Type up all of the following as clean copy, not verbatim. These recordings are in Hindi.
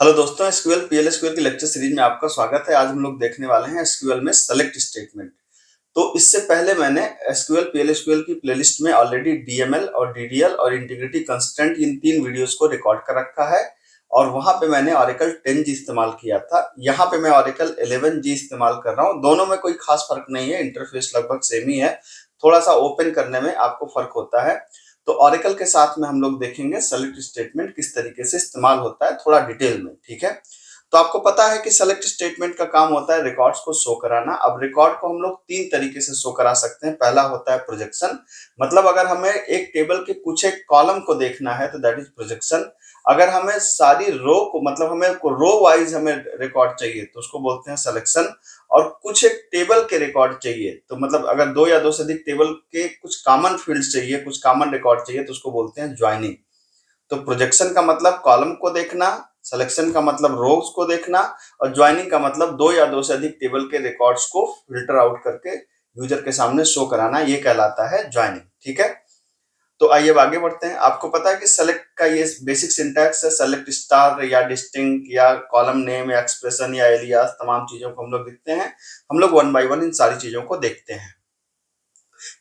हेलो दोस्तों, एसक्यूएल पीएल एसक्यूएल की लेक्चर सीरीज में आपका स्वागत है। आज हम लोग देखने वाले हैं एसक्यूएल में सेलेक्ट स्टेटमेंट। तो इससे पहले मैंने एसक्यूएल पीएल एसक्यूएल की प्लेलिस्ट में ऑलरेडी डीएमएल और डीडीएल और इंटीग्रिटी कंस्ट्रेंट इन 3 वीडियोस को रिकॉर्ड कर रखा है और वहां पे मैंने ऑरेकल 10G इस्तेमाल किया था। यहाँ पे मैं ऑरेकल 11G इस्तेमाल कर रहा हूँ। दोनों में कोई खास फर्क नहीं है, इंटरफेस लगभग सेम ही है, थोड़ा सा ओपन करने में आपको फर्क होता है। तो ऑरेकल के साथ में हम लोग देखेंगे सेलेक्ट स्टेटमेंट किस तरीके से इस्तेमाल होता है थोड़ा डिटेल में, ठीक है। तो आपको पता है कि सेलेक्ट स्टेटमेंट का काम होता है रिकॉर्ड्स को शो कराना। अब रिकॉर्ड को हम लोग 3 तरीके से शो करा सकते हैं। पहला होता है प्रोजेक्शन, मतलब अगर हमें एक टेबल के कुछ एक कॉलम को देखना है तो दैट इज प्रोजेक्शन। अगर हमें सारी रो को, मतलब हमें रो वाइज हमें रिकॉर्ड चाहिए तो उसको बोलते हैं सिलेक्शन। और कुछ एक टेबल के रिकॉर्ड चाहिए तो मतलब अगर 2 या 2 से अधिक टेबल के कुछ कॉमन फील्ड्स चाहिए, कुछ कॉमन रिकॉर्ड चाहिए तो उसको बोलते हैं ज्वाइनिंग। तो प्रोजेक्शन का मतलब कॉलम को देखना, सिलेक्शन का मतलब रोज को देखना और ज्वाइनिंग का मतलब 2 या 2 से अधिक टेबल के रिकॉर्ड्स को फिल्टर आउट करके यूजर के सामने शो कराना, ये कहलाता है ज्वाइनिंग, ठीक है। तो आइए अब आगे बढ़ते हैं। आपको पता है कि सेलेक्ट का ये बेसिक सिंटैक्स है, सेलेक्ट स्टार या डिस्टिंक्ट या कॉलम नेम या एक्सप्रेशन या एलियास, तमाम चीजों को हम लोग देखते हैं। हम लोग 1 बाय 1 इन सारी चीजों को देखते हैं।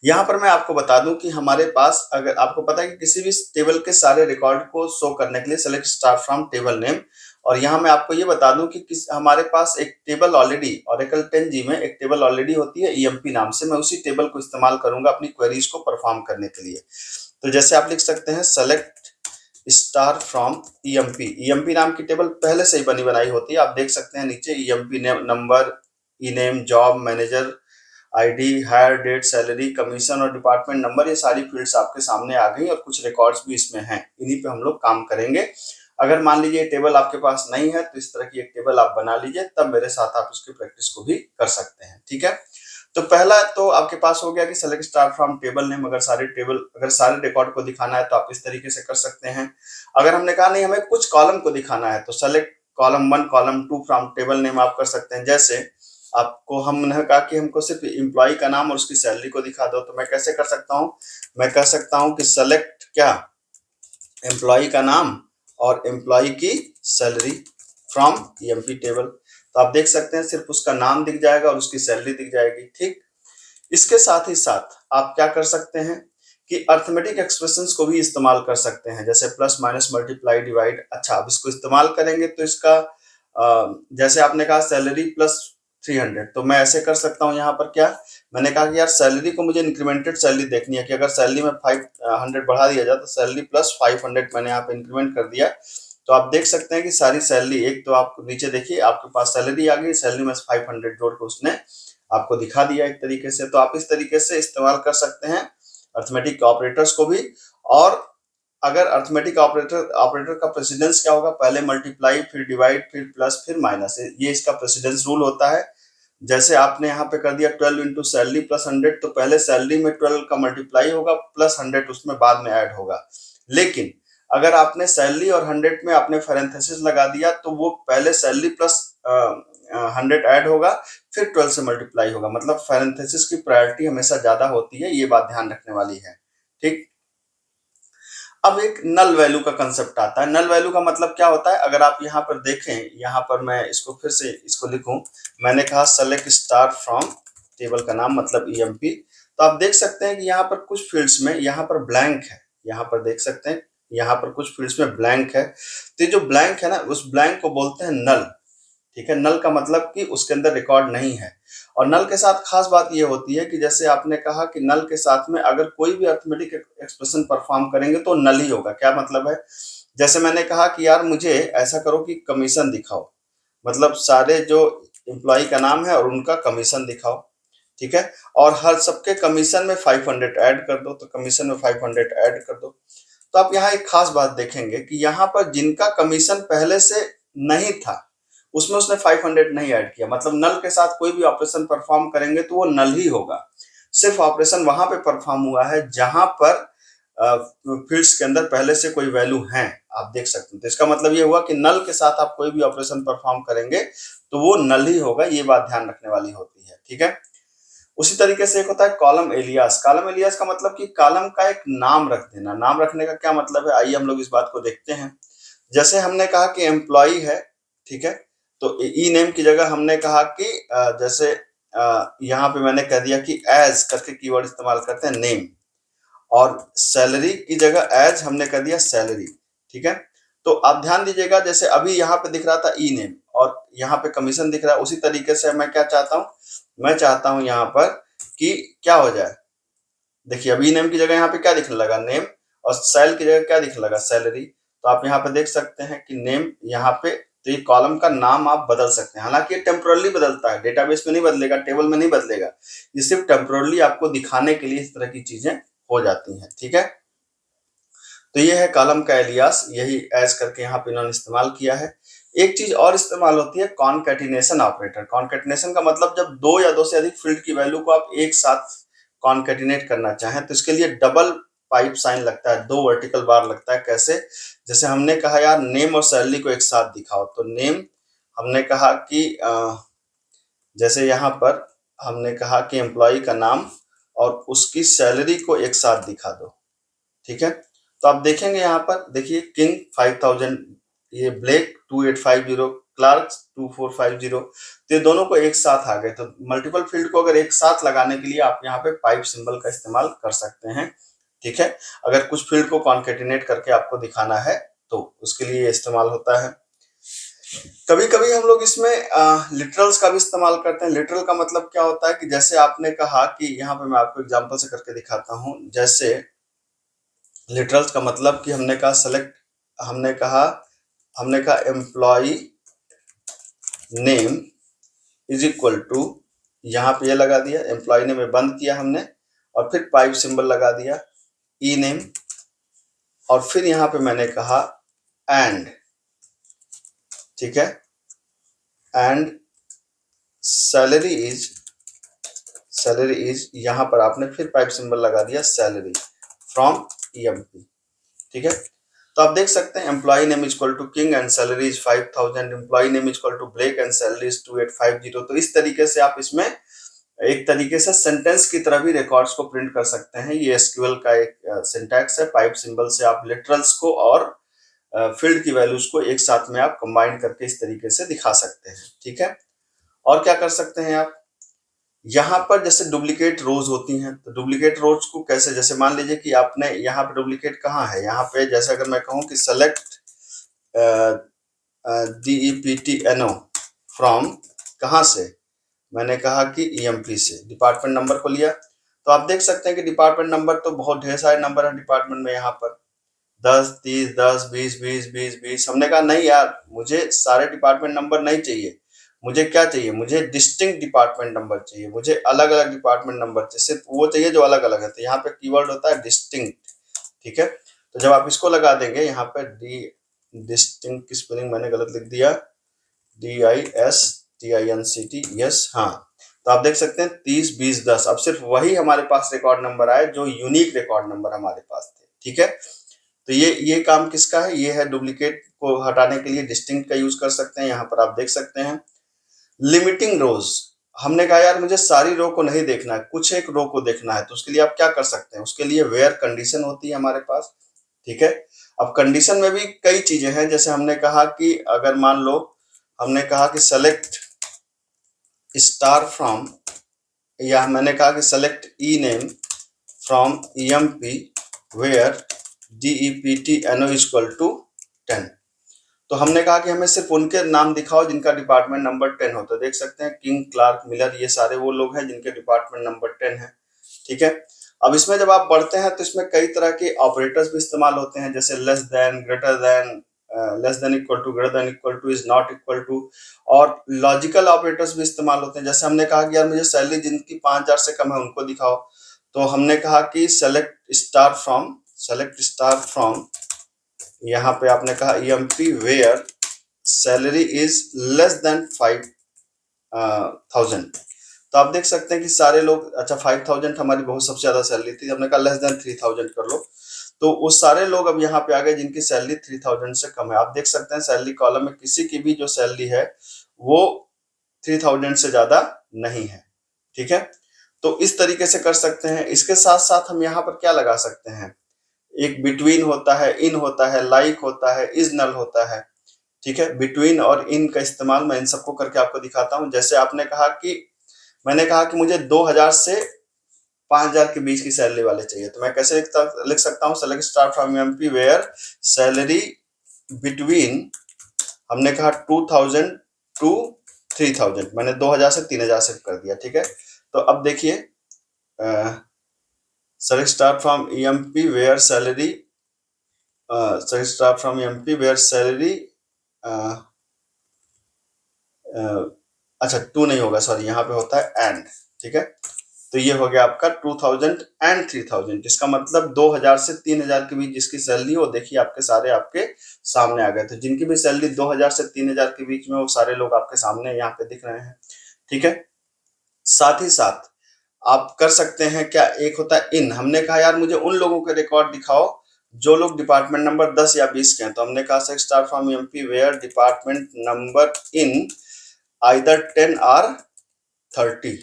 यहाँ पर मैं आपको बता दूं कि हमारे पास, अगर आपको पता है कि किसी भी टेबल के सारे रिकॉर्ड को शो करने के लिए select star from table name, और यहाँ मैं आपको ये बता दूं कि हमारे पास एक टेबल ऑलरेडी ऑरेकल 10G में एक टेबल ऑलरेडी होती है ईएमपी नाम से। मैं उसी टेबल को इस्तेमाल करूंगा अपनी क्वेरीज को परफॉर्म करने के लिए। तो जैसे आप लिख सकते हैं select star from EMP. EMP नाम की टेबल पहले से ही बनी बनाई होती है, आप देख सकते हैं नीचे EMP number, E name, job, manager ID, hire date, salary, commission और डिपार्टमेंट नंबर, ये सारी फील्ड्स आपके सामने आ गई और कुछ रिकॉर्ड्स भी इसमें हैं। इन्हीं पे हम लोग काम करेंगे। अगर मान लीजिए टेबल आपके पास नहीं है तो इस तरह की एक टेबल आप बना लीजिए, तब मेरे साथ आप उसकी प्रैक्टिस को भी कर सकते हैं, ठीक है। तो पहला तो आपके पास हो गया कि select star from table name. अगर सारे रिकॉर्ड को दिखाना है तो आप इस तरीके से कर सकते हैं। अगर हमने कहा नहीं, हमें कुछ कॉलम को दिखाना है तो select column 1 column 2 from table name आप कर सकते हैं। जैसे आपको हमने कहा कि हमको सिर्फ एम्प्लॉय का नाम और उसकी सैलरी को दिखा दो, तो मैं कैसे कर सकता हूँ, मैं कह सकता हूँ कि सेलेक्ट क्या, एम्प्लॉय का नाम और एम्प्लॉय की सैलरी फ्रॉम ईएमपी टेबल। तो आप देख सकते हैं सिर्फ उसका नाम दिख जाएगा और उसकी सैलरी दिख जाएगी, ठीक। इसके साथ ही साथ आप क्या कर सकते हैं कि अर्थमेटिक एक्सप्रेशंस को भी इस्तेमाल कर सकते हैं, जैसे प्लस माइनस मल्टीप्लाई डिवाइड। अच्छा, अब इसको इस्तेमाल करेंगे तो इसका जैसे आपने कहा सैलरी प्लस 300, तो मैं ऐसे कर सकता हूँ। यहाँ पर क्या मैंने कहा कि यार सैलरी को मुझे इंक्रीमेंटेड सैलरी देखनी है कि अगर सैलरी में 500 बढ़ा दिया जाए तो सैलरी प्लस 500 मैंने यहाँ पे इंक्रीमेंट कर दिया। तो आप देख सकते हैं कि सारी सैलरी, एक तो आप नीचे देखिए आपके पास सैलरी आ गई, सैलरी में 500 जोड़ के उसने आपको दिखा दिया एक तरीके से। तो आप इस तरीके से इस्तेमाल कर सकते हैं अर्थमेटिक ऑपरेटर्स को भी। और अगर अर्थमेटिक ऑपरेटर का प्रेसिडेंस क्या होगा, पहले मल्टीप्लाई फिर डिवाइड फिर प्लस फिर माइनस, ये इसका प्रेसिडेंस रूल होता है। जैसे आपने यहाँ पे कर दिया 12 इंटू सैलरी प्लस 100, तो पहले सैलरी में 12 का मल्टीप्लाई होगा प्लस 100 उसमें बाद में ऐड होगा। लेकिन अगर आपने सैलरी और 100 में आपने पैरेंथेसिस लगा दिया तो वो पहले सैलरी प्लस 100 ऐड होगा फिर 12 से मल्टीप्लाई होगा, मतलब पैरेंथेसिस की प्रायोरिटी हमेशा ज्यादा होती है, ये बात ध्यान रखने वाली है, ठीक। अब एक नल वैल्यू का कंसेप्ट आता है। नल वैल्यू का मतलब क्या होता है, अगर आप यहाँ पर देखें, यहाँ पर मैं इसको फिर से इसको लिखूं, मैंने कहा सेलेक्ट स्टार फ्रॉम टेबल का नाम मतलब ईएमपी। तो आप देख सकते हैं कि यहाँ पर कुछ फील्ड्स में यहाँ पर ब्लैंक है, यहाँ पर देख सकते हैं यहाँ पर कुछ फील्ड्स में ब्लैंक है। तो ये जो ब्लैंक है ना, उस ब्लैंक को बोलते हैं नल, ठीक है। नल का मतलब कि उसके अंदर रिकॉर्ड नहीं है। और नल के साथ खास बात ये होती है कि जैसे आपने कहा कि नल के साथ में अगर कोई भी अर्थमेटिक एक्सप्रेशन परफॉर्म करेंगे तो नल ही होगा। क्या मतलब है, जैसे मैंने कहा कि यार मुझे ऐसा करो कि कमीशन दिखाओ, मतलब सारे जो एम्प्लॉय का नाम है और उनका कमीशन दिखाओ, ठीक है। और हर सबके कमीशन में 500 ऐड कर दो, तो कमीशन में 500 ऐड कर दो। तो आप यहाँ एक खास बात देखेंगे कि यहाँ पर जिनका कमीशन पहले से नहीं था उसमें उसने 500 नहीं ऐड किया, मतलब नल के साथ कोई भी ऑपरेशन परफॉर्म करेंगे तो वो नल ही होगा। सिर्फ ऑपरेशन वहां पे परफॉर्म हुआ है जहां पर फील्ड्स के अंदर पहले से कोई वैल्यू है, आप देख सकते हैं। तो इसका मतलब ये हुआ कि नल के साथ आप कोई भी ऑपरेशन परफॉर्म करेंगे तो वो नल ही होगा, ये बात ध्यान रखने वाली होती है, ठीक है। उसी तरीके से एक होता है कॉलम एलियास। कॉलम एलियास का मतलब कि कॉलम का एक नाम रख देना। नाम रखने का क्या मतलब है, आइए हम लोग इस बात को देखते हैं। जैसे हमने कहा कि एम्प्लॉय है ठीक है। तो ई नेम की जगह हमने कहा कि जैसे यहाँ पे मैंने कह दिया कि एज करके कीवर्ड इस्तेमाल करते हैं नेम, और सैलरी की जगह एज हमने कर दिया सैलरी, ठीक है। तो आप ध्यान दीजिएगा, जैसे अभी यहाँ पे दिख रहा था ई नेम और यहाँ पे कमीशन दिख रहा है, उसी तरीके से मैं क्या चाहता हूँ, मैं चाहता हूँ यहाँ पर कि क्या हो जाए। देखिए अभी नेम की जगह यहाँ पे क्या दिखने लगा, नेम, और सैल की जगह क्या दिखने लगा, सैलरी। तो आप यहाँ पे देख सकते हैं कि नेम यहाँ पे, तो ये कॉलम का नाम आप बदल सकते हैं। हालांकि ये टेम्पोरली बदलता है, डेटाबेस में नहीं बदलेगा, टेबल में नहीं बदलेगा, ये सिर्फ टेम्पोरली आपको दिखाने के लिए इस तरह की चीजें हो जाती हैं, ठीक है। तो ये है कॉलम का एलियास, यही एज करके यहाँ पे इन्होंने इस्तेमाल किया है। एक चीज और इस्तेमाल होती है कॉन्कैटिनेशन ऑपरेटर। कॉन्कैटिनेशन का मतलब जब दो या दो से अधिक फील्ड की वैल्यू को आप एक साथ कॉन्कैटिनेट करना चाहें तो इसके लिए डबल पाइप साइन लगता है, दो वर्टिकल बार लगता है। कैसे, जैसे हमने कहा यार नेम और सैलरी को एक साथ दिखाओ, तो नेम हमने कहा कि जैसे यहाँ पर हमने कहा कि एम्प्लॉय का नाम और उसकी सैलरी को एक साथ दिखा दो, ठीक है। तो आप देखेंगे यहाँ पर, देखिए किंग 5000, ये ब्लेक 2850, क्लार्क 2450, तो ये दोनों को एक साथ आ गए। तो मल्टीपल फील्ड को अगर एक साथ लगाने के लिए आप यहाँ पे पाइप सिंबल का इस्तेमाल कर सकते हैं, ठीक है। अगर कुछ फील्ड को कॉन्केटिनेट करके आपको दिखाना है तो उसके लिए इस्तेमाल होता है। कभी कभी हम लोग इसमें लिटरल्स का भी इस्तेमाल करते हैं। लिटरल का मतलब क्या होता है कि जैसे आपने कहा कि यहाँ पे मैं आपको एग्जांपल से करके दिखाता हूँ। जैसे लिटरल्स का मतलब कि हमने कहा सेलेक्ट, हमने कहा employ name is equal to, यहाँ पे ये लगा दिया एम्प्लॉय नेम में बंद किया हमने, और फिर पाइप सिंबल लगा दिया ई नेम, और फिर यहाँ पे मैंने कहा एंड, ठीक है, एंड सैलरी इज यहाँ पर आपने फिर पाइप सिंबल लगा दिया सैलरी फ्रॉम ईएमपी, ठीक है। तो आप देख सकते हैं employ name is equal to King and salary is 5000, employ name is equal to Blake and salary is 2850। तो इस तरीके से आप इसमें एक तरीके से सेंटेंस की तरह भी रिकॉर्ड्स को प्रिंट कर सकते हैं। ये एसक्यूएल का एक सिंटैक्स है। पाइप सिंबल से आप लिटरल्स को और फील्ड की वैल्यूज को एक साथ में आप कंबाइन करके इस तरीके से दिखा सकते हैं, ठीक है। और क्या कर सकते हैं आप, यहाँ पर जैसे डुप्लीकेट रोज होती हैं, तो डुप्लीकेट रोज को कैसे, जैसे मान लीजिए कि आपने यहाँ पे डुप्लीकेट कहाँ है, यहाँ पे जैसे अगर मैं कहूँ कि सेलेक्ट DEPTNO फ्रॉम, कहाँ से, मैंने कहा कि EMP से, डिपार्टमेंट नंबर को लिया। तो आप देख सकते हैं कि डिपार्टमेंट नंबर तो बहुत ढेर सारे नंबर है डिपार्टमेंट में, यहाँ पर 10, 30, 10, 20, 20, 20, 20। हमने कहा नहीं यार, मुझे सारे डिपार्टमेंट नंबर नहीं चाहिए, मुझे क्या चाहिए, मुझे डिस्टिंक्ट डिपार्टमेंट नंबर चाहिए, मुझे अलग अलग डिपार्टमेंट नंबर चाहिए, सिर्फ वो चाहिए जो अलग अलग है। तो यहाँ पे कीवर्ड होता है डिस्टिंक्ट, ठीक है। तो जब आप इसको लगा देंगे यहाँ पे डिस्टिंक्ट की स्पेलिंग मैंने गलत लिख दिया, DISTINCT, यस, हाँ। तो आप देख सकते हैं 30, 20, 10, अब सिर्फ वही हमारे पास रिकॉर्ड नंबर आए जो यूनिक रिकॉर्ड नंबर हमारे पास थे, ठीक है। तो ये काम किसका है, ये है डुप्लीकेट को हटाने के लिए डिस्टिंक्ट का यूज कर सकते हैं। यहाँ पर आप देख सकते हैं लिमिटिंग रोज, हमने कहा यार मुझे सारी रो को नहीं देखना है, कुछ एक रो को देखना है, तो उसके लिए आप क्या कर सकते हैं, उसके लिए वेयर कंडीशन होती है हमारे पास, ठीक है। अब कंडीशन में भी कई चीजें हैं, जैसे हमने कहा कि अगर मान लो हमने कहा कि सेलेक्ट स्टार फ्रॉम, या मैंने कहा कि select e name from EMP where DEPTNO equal to 10। तो हमने कहा कि हमें सिर्फ उनके नाम दिखाओ जिनका डिपार्टमेंट नंबर 10 हो। तो देख सकते हैं किंग, क्लार्क, मिलर, ये सारे वो लोग हैं जिनके डिपार्टमेंट नंबर 10 है, ठीक है। अब इसमें जब आप बढ़ते हैं तो इसमें कई तरह के ऑपरेटर्स भी इस्तेमाल होते हैं, जैसे less than, greater than, less than equal to, greater than equal to, is not equal to, और लॉजिकल ऑपरेटर्स भी इस्तेमाल होते हैं। जैसे हमने कहा कि यार मुझे सैलरी जिनकी 5000 से कम है उनको दिखाओ, तो हमने कहा कि सेलेक्ट स्टार फ्रॉम, यहाँ पे आपने कहा EMP where salary is less than 5000। तो आप देख सकते हैं कि सारे लोग, अच्छा 5000 हमारी बहुत सबसे ज्यादा सैलरी थी, हमने कहा लेस देन 3000 कर लो, तो वो सारे लोग अब यहाँ पे आ गए जिनकी सैलरी 3000 से कम है। आप देख सकते हैं सैलरी कॉलम में किसी की भी जो सैलरी है वो 3000 से ज्यादा नहीं है, ठीक है। तो इस तरीके से कर सकते हैं। इसके साथ साथ हम यहाँ पर क्या लगा सकते हैं, एक बिटवीन होता है, इन होता है, लाइक होता है, इज नल होता है, ठीक है। बिटवीन और इन का इस्तेमाल मैं इन सबको करके आपको दिखाता हूं। जैसे आपने कहा कि मैंने कहा कि मुझे 2000 से 5000 के बीच की सैलरी वाले चाहिए, तो मैं कैसे लिख सकता हूँ, select star from emp where salary between, हमने कहा 2000 टू 3000, मैंने 2000 से 3000 सेट कर दिया। ठीक है। तो अब देखिए, select star from emp where salary, select star from emp where salary, अच्छा 2 नहीं होगा, सॉरी, यहाँ पे होता है एंड। ठीक है। तो ये हो गया आपका 2000 एंड 3000, जिसका मतलब 2000 से 3000 के बीच जिसकी सैलरी, वो देखिए आपके सारे आपके सामने आ गए। तो जिनकी भी सैलरी 2000 से 3000 के बीच में, वो सारे लोग आपके सामने यहाँ पे दिख रहे हैं। ठीक है। साथ ही साथ आप कर सकते हैं क्या, एक होता है इन, हमने कहा यार मुझे उन लोगों के रिकॉर्ड दिखाओ जो लोग डिपार्टमेंट नंबर 10 या 20 के हैं, तो हमने कहा select star from emp where department number in either 10 और 30।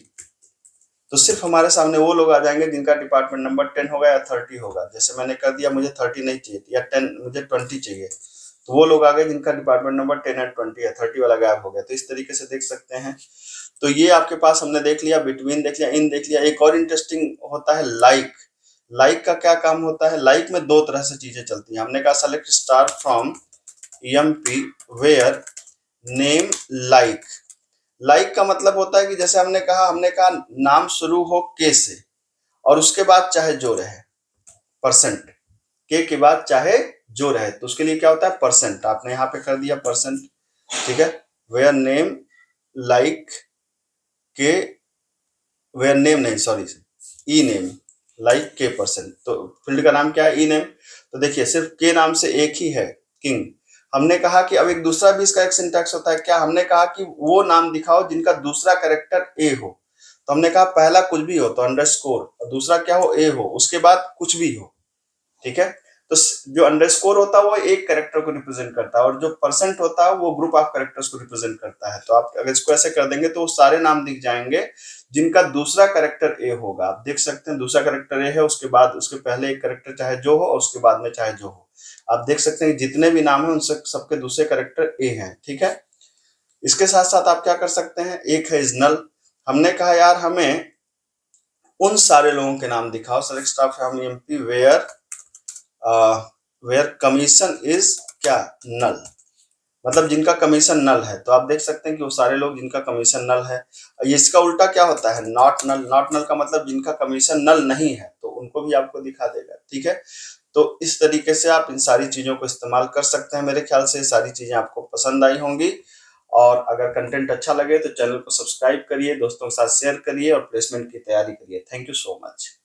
तो सिर्फ हमारे सामने वो लोग आ जाएंगे जिनका डिपार्टमेंट नंबर 10 होगा या 30 होगा। जैसे मैंने कर दिया, मुझे 30 नहीं चाहिए या 10, मुझे 20 चाहिए, तो वो लोग आ गए जिनका डिपार्टमेंट नंबर 10 एंड 20 है, 30 वाला गायब हो गया। तो इस तरीके से देख सकते हैं। तो ये आपके पास हमने देख लिया, बिटवीन देख लिया, इन देख लिया। एक और इंटरेस्टिंग होता है लाइक। लाइक का क्या काम होता है, लाइक में दो तरह से चीजें चलती हैं। हमने कहा select star from emp where name like. Like का मतलब होता है कि जैसे हमने कहा नाम शुरू हो के से और उसके बाद चाहे जो रहे, परसेंट, के बाद चाहे जो रहे, तो उसके लिए क्या होता है, परसेंट। आपने यहाँ पे कर दिया परसेंट। ठीक है। वेयर नेम लाइक के, वेयर नेम नहीं, सॉरी, ई नेम लाइक के परसेंट। तो फील्ड का नाम क्या है, ई नेम। तो देखिए सिर्फ के नाम से एक ही है, किंग। हमने कहा कि अब एक दूसरा भी इसका एक सिंटैक्स होता है क्या, हमने कहा कि वो नाम दिखाओ जिनका दूसरा कैरेक्टर ए हो। तो हमने कहा पहला कुछ भी हो तो अंडरस्कोर, और दूसरा क्या हो, ए हो, उसके बाद कुछ भी हो। ठीक है। तो जो अंडरस्कोर होता है वो एक कैरेक्टर को रिप्रेजेंट करता है, और जो परसेंट होता है वो ग्रुप ऑफ कैरेक्टर्स को रिप्रेजेंट करता है। तो आप अगर इसको ऐसे कर देंगे तो सारे नाम दिख जाएंगे जिनका दूसरा कैरेक्टर ए होगा। आप देख सकते हैं दूसरा कैरेक्टर ए है, उसके बाद उसके पहले एक कैरेक्टर चाहे जो हो और उसके बाद में चाहे जो हो। आप देख सकते हैं जितने भी नाम है उन सबके दूसरे कैरेक्टर ए हैं। ठीक है। इसके साथ साथ आप क्या कर सकते हैं, एक है इज नल। हमने कहा यार हमें उन सारे लोगों के नाम दिखाओ, select star from emp where where commission is क्या, नल, मतलब जिनका कमीशन नल है। तो आप देख सकते हैं कि वो सारे लोग जिनका कमीशन नल है। इसका उल्टा क्या होता है, नॉट नल। नॉट नल का मतलब जिनका कमीशन नल नहीं है, तो उनको भी आपको दिखा देगा। ठीक है। तो इस तरीके से आप इन सारी चीजों को इस्तेमाल कर सकते हैं। मेरे ख्याल से सारी चीजें आपको पसंद आई होंगी, और अगर कंटेंट अच्छा लगे तो चैनल को सब्सक्राइब करिए, दोस्तों के साथ शेयर करिए और प्लेसमेंट की तैयारी करिए। Thank you so much.